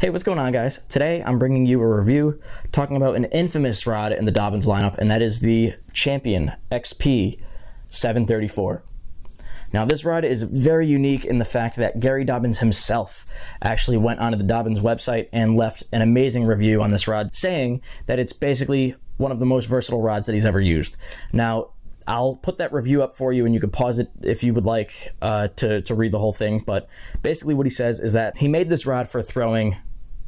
Hey, what's going on, guys? Today I'm bringing you a review talking about an infamous rod in the Dobyns lineup, and that is the Champion XP 734. Now, this rod is very unique in the fact that Gary Dobyns himself actually went onto the Dobyns website and left an amazing review on this rod, saying that it's basically one of the most versatile rods that he's ever used. Now, I'll put that review up for you and you can pause it if you would like to read the whole thing. But basically what he says is that he made this rod for throwing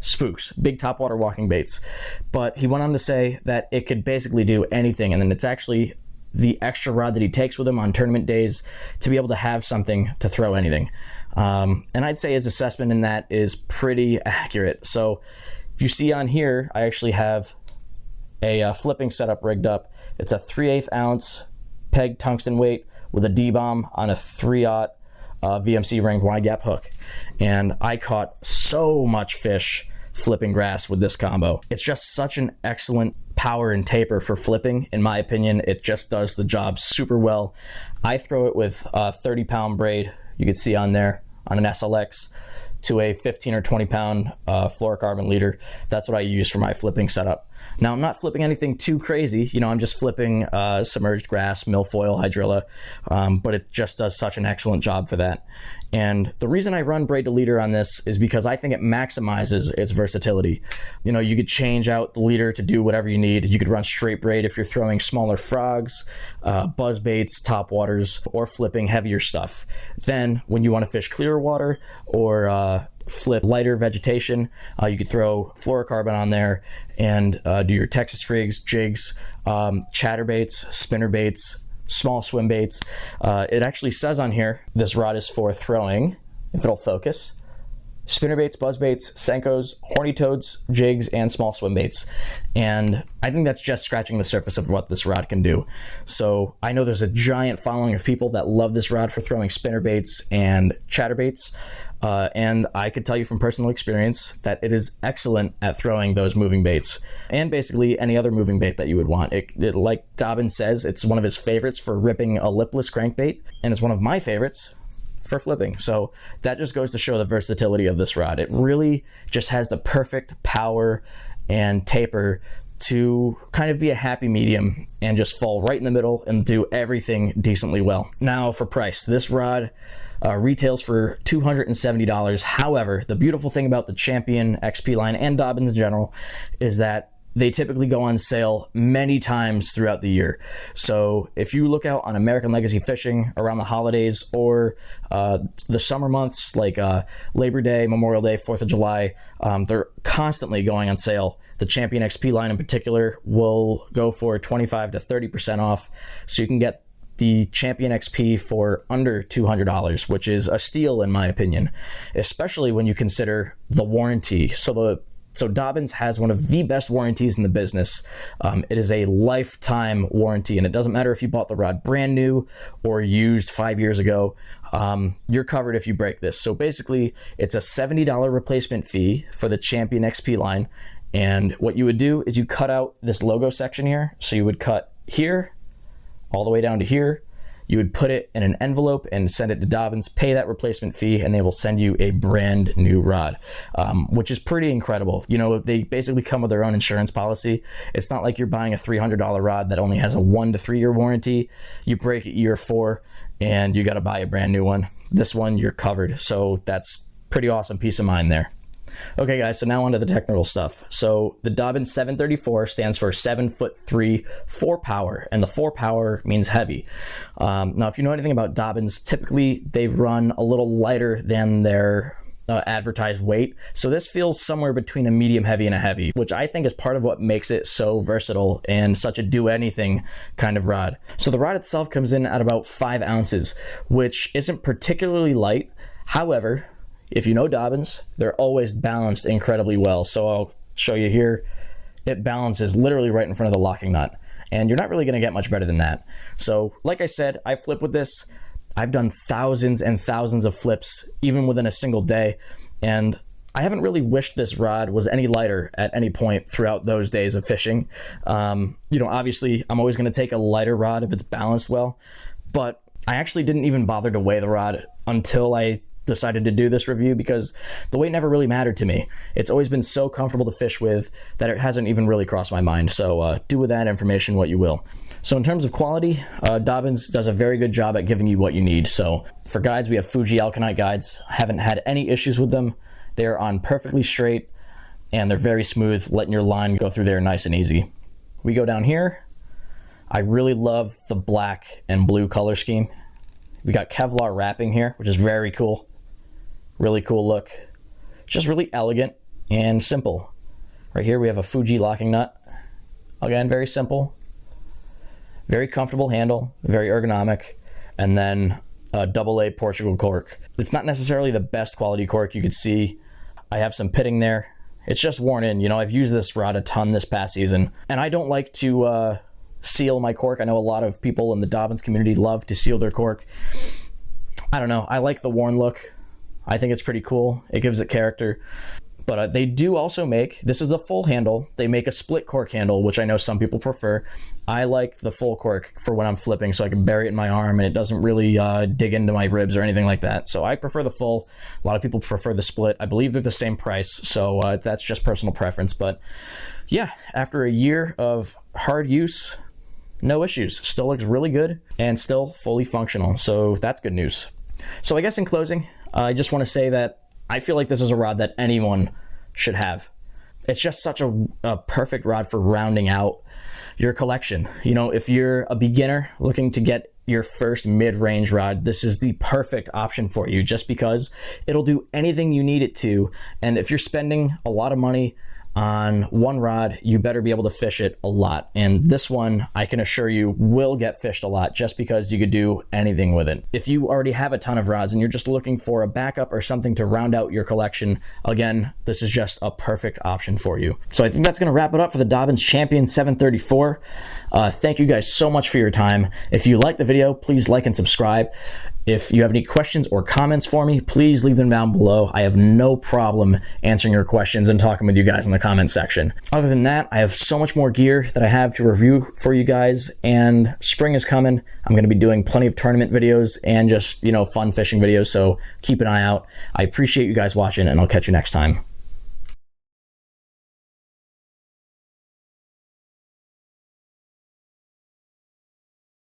spooks, big topwater walking baits. But he went on to say that it could basically do anything, and then it's actually the extra rod that he takes with him on tournament days to be able to have something to throw anything. And I'd say his assessment in that is pretty accurate. So if you see on here, I actually have a flipping setup rigged up. It's a 3/8 ounce peg tungsten weight with a D-bomb on a 3/0 VMC ringed wide gap hook. And I caught so much fish flipping grass with this combo. It's just such an excellent power and taper for flipping. In my opinion, it just does the job super well. I throw it with a 30-pound braid, you can see on there, on an SLX, to a 15 or 20 pound fluorocarbon leader. That's what I use for my flipping setup. Now, I'm not flipping anything too crazy, I'm just flipping submerged grass, milfoil, hydrilla, but it just does such an excellent job for that. And the reason I run braid to leader on this is because I think it maximizes its versatility. You could change out the leader to do whatever you need. You could run straight braid if you're throwing smaller frogs, buzz baits, top waters, or flipping heavier stuff. Then when you want to fish clearer water or flip lighter vegetation, you could throw fluorocarbon on there and do your Texas rigs, jigs, chatterbaits, spinnerbaits, small swim baits. It actually says on here this rod is for throwing, if it'll focus, spinnerbaits, buzzbaits, Senkos, horny toads, jigs, and small swim baits. And I think that's just scratching the surface of what this rod can do. So I know there's a giant following of people that love this rod for throwing spinnerbaits and chatterbaits. And I could tell you from personal experience that it is excellent at throwing those moving baits and basically any other moving bait that you would want. It like Dobyns says, it's one of his favorites for ripping a lipless crankbait, and it's one of my favorites for flipping. So that just goes to show the versatility of this rod. It really just has the perfect power and taper to kind of be a happy medium and just fall right in the middle and do everything decently well. Now for price, this rod retails for $270. However, the beautiful thing about the Champion XP line and Dobyns in general is that they typically go on sale many times throughout the year. So if you look out on American Legacy Fishing around the holidays or the summer months like Labor Day, Memorial Day, 4th of July, they're constantly going on sale. The Champion XP line in particular will go for 25 to 30% off. So you can get the Champion XP for under $200, which is a steal in my opinion, especially when you consider the warranty. So Dobyns has one of the best warranties in the business. It is a lifetime warranty, and it doesn't matter if you bought the rod brand new or used 5 years ago. You're covered if you break this. So basically, it's a $70 replacement fee for the Champion XP line. And what you would do is you cut out this logo section here. So you would cut here all the way down to here. You would put it in an envelope and send it to Dobyns, pay that replacement fee, and they will send you a brand new rod, which is pretty incredible. They basically come with their own insurance policy. It's not like you're buying a $300 rod that only has a 1 to 3 year warranty. You break it year 4 and you got to buy a brand new one. This one, you're covered. So that's pretty awesome peace of mind there. Okay guys, so now on to the technical stuff. So the Dobyns 734 stands for 7'3" 4 power, and the 4 power means heavy. Now if you know anything about Dobyns, typically they run a little lighter than their advertised weight. So this feels somewhere between a medium heavy and a heavy, which I think is part of what makes it so versatile and such a do anything kind of rod. So the rod itself comes in at about 5 ounces, which isn't particularly light. However, if you know Dobyns, they're always balanced incredibly well. So I'll show you here. It balances literally right in front of the locking nut. And you're not really going to get much better than that. So like I said, I flip with this. I've done thousands and thousands of flips, even within a single day. And I haven't really wished this rod was any lighter at any point throughout those days of fishing. Obviously, I'm always going to take a lighter rod if it's balanced well. But I actually didn't even bother to weigh the rod until I decided to do this review because the weight never really mattered to me. It's always been so comfortable to fish with that it hasn't even really crossed my mind. So do with that information what you will. So in terms of quality, Dobyns does a very good job at giving you what you need. So for guides, we have Fuji Alkanite guides. I haven't had any issues with them. They're on perfectly straight and they're very smooth, letting your line go through there nice and easy. We go down here. I really love the black and blue color scheme. We got Kevlar wrapping here, which is very cool. Really cool look. Just really elegant and simple. Right here we have a Fuji locking nut. Again, very simple. Very comfortable handle, very ergonomic. And then a AA Portugal cork. It's not necessarily the best quality cork you could see. I have some pitting there. It's just worn in. You know, I've used this rod a ton this past season. And I don't like to seal my cork. I know a lot of people in the Dobyns community love to seal their cork. I don't know. I like the worn look. I think it's pretty cool. It gives it character. But they do also make, this is a full handle. They make a split cork handle, which I know some people prefer. I like the full cork for when I'm flipping so I can bury it in my arm and it doesn't really dig into my ribs or anything like that. So I prefer the full. A lot of people prefer the split. I believe they're the same price, so that's just personal preference. But yeah, after a year of hard use, no issues. Still looks really good and still fully functional. So that's good news. So I guess in closing, I just want to say that I feel like this is a rod that anyone should have. It's just such a perfect rod for rounding out your collection. You know, if you're a beginner looking to get your first mid-range rod, this is the perfect option for you just because it'll do anything you need it to. And if you're spending a lot of money on one rod, you better be able to fish it a lot. And this one, I can assure you, will get fished a lot just because you could do anything with it. If you already have a ton of rods and you're just looking for a backup or something to round out your collection, again, this is just a perfect option for you. So I think that's going to wrap it up for the Dobyns Champion 734. Thank you guys so much for your time. If you liked the video, please like and subscribe. If you have any questions or comments for me, please leave them down below. I have no problem answering your questions and talking with you guys in the comment section. Other than that, I have so much more gear that I have to review for you guys, and spring is coming. I'm going to be doing plenty of tournament videos and just, you know, fun fishing videos, so keep an eye out. I appreciate you guys watching, and I'll catch you next time.